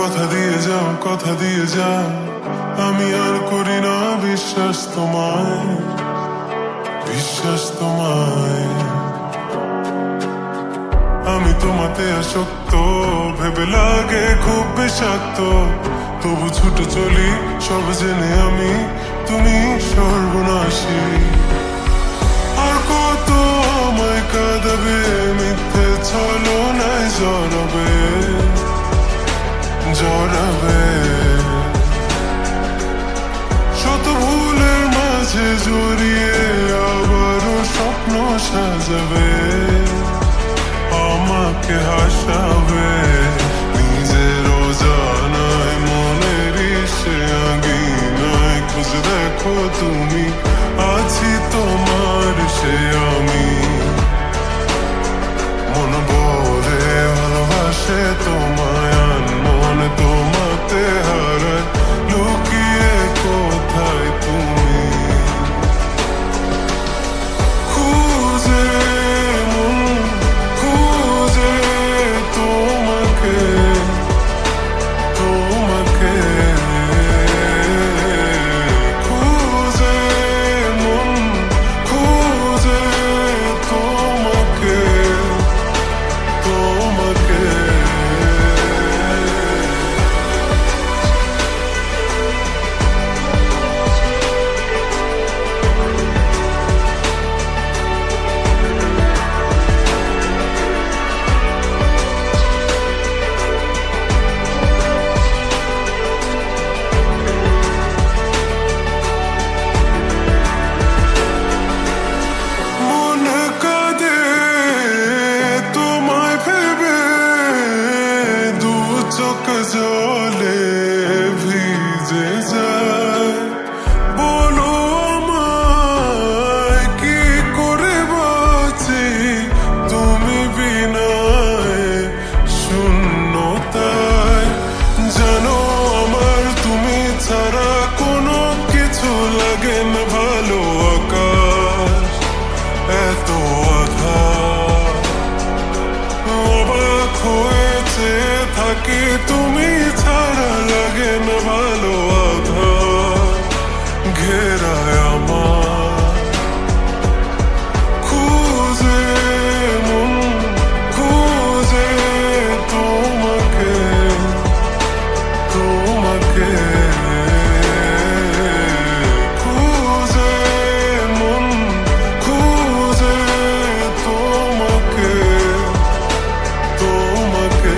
কথা দিয়ে যাও আমি আর করি না বিশ্বাস তোমায় আমি তোমাতে আসক্ত ভেবে লাগে খুব বিষাক্ত তবু ছুটে চলি সব জেনে আমি তুমি সর্বনাশী আর কত আমায় কাঁদাবে মিথ্যে ছলনায় জড়াবে শত ভুলের মাঝে জড়িয়ে আবারও স্বপ্ন সাজাবে আমাকে হাসাবে নিজেরও জানায় মনের সে আঙিনায় খুঁজে দেখো তুমি আছি তোমার সে আমি মন বলে ভালোবাসে তোমায় মন তোমাতে হারায় লুকিয়ে কোথায় তুমি খুঁজে মন খুঁজে তোমাকে তোমাকে খুঁজে মন খুঁজে তোমাকে তোমাকে জলে ভিজে যায় বলো আমায় কি করে বাঁচি তুমি বিনায় শূন্যতায় জানো আমার তুমি ছাড়া কোনো কিছু লাগে না ভালো আকাশ এত আধার অবাক হয়েছে থাকি তুমি ছাড়া লাগে না ভালো আধার ঘেরায় আমার খুঁজে মন খুঁজে তোমাকে তোমাকে খুঁজে মন খুঁজে তোমাকে তোমাকে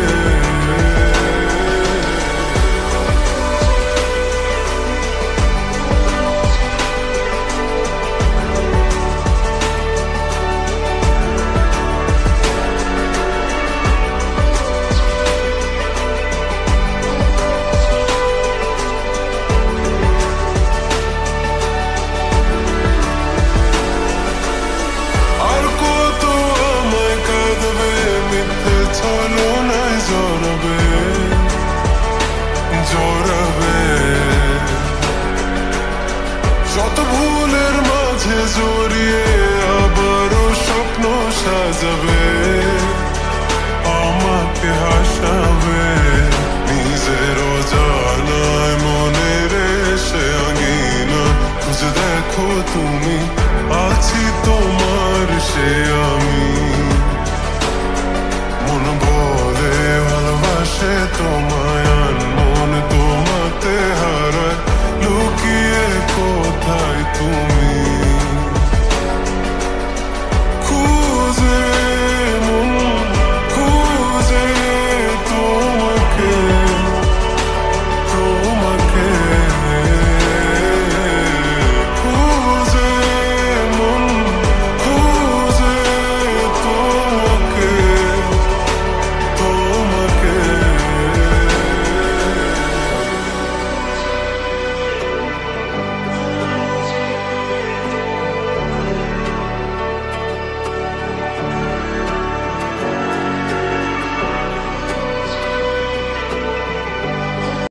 যত ভুলের মাঝে জড়িয়ে আবারও স্বপ্ন সাজাবে আমাকে হাসাবে নিজেরও জানায় মনের সে আঙিনা খুঁজে দেখো তুমি আছি তোমার সে আমি মন বলে ভালোবাসে তোমার